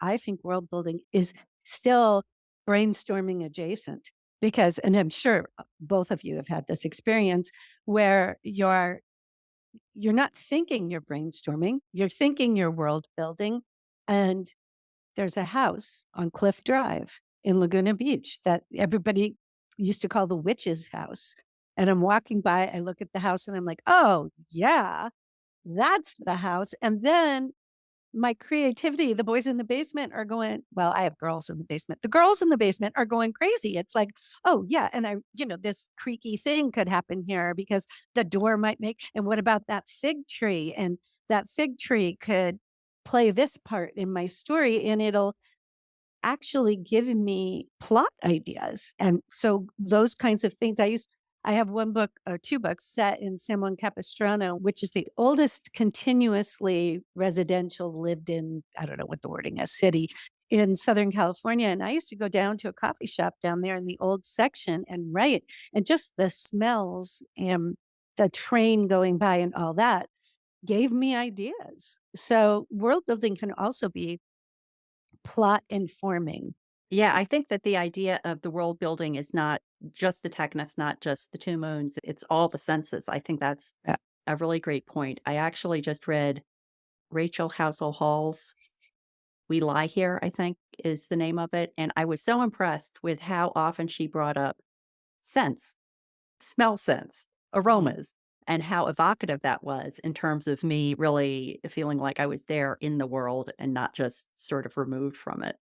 I think world building is still brainstorming adjacent because, and I'm sure both of you have had this experience where you're not thinking you're brainstorming, you're thinking you're world building. And there's a house on Cliff Drive in Laguna Beach that everybody used to call the witch's house. And I'm walking by, I look at the house and I'm like, oh, yeah, that's the house. And then my creativity, the boys in the basement are going, well, I have girls in the basement. The girls in the basement are going crazy. It's like, oh, yeah. And this creaky thing could happen here because the door might make, and what about that fig tree? And that fig tree could play this part in my story and it'll actually give me plot ideas. And so those kinds of things I have one book or two books set in San Juan Capistrano, which is the oldest continuously residential lived in, I don't know what the wording is, city in Southern California. And I used to go down to a coffee shop down there in the old section and write, and just the smells and the train going by and all that gave me ideas. So world building can also be plot informing. Yeah, I think that the idea of the world building is not just the tech and it's not just the 2 moons, it's all the senses. I think that's Yeah. a really great point. I actually just read Rachel Housel Hall's We Lie Here, I think is the name of it, and I was so impressed with how often she brought up scents, smell sense, Mhm. aromas, and how evocative that was in terms of me really feeling like I was there in the world and not just sort of removed from it.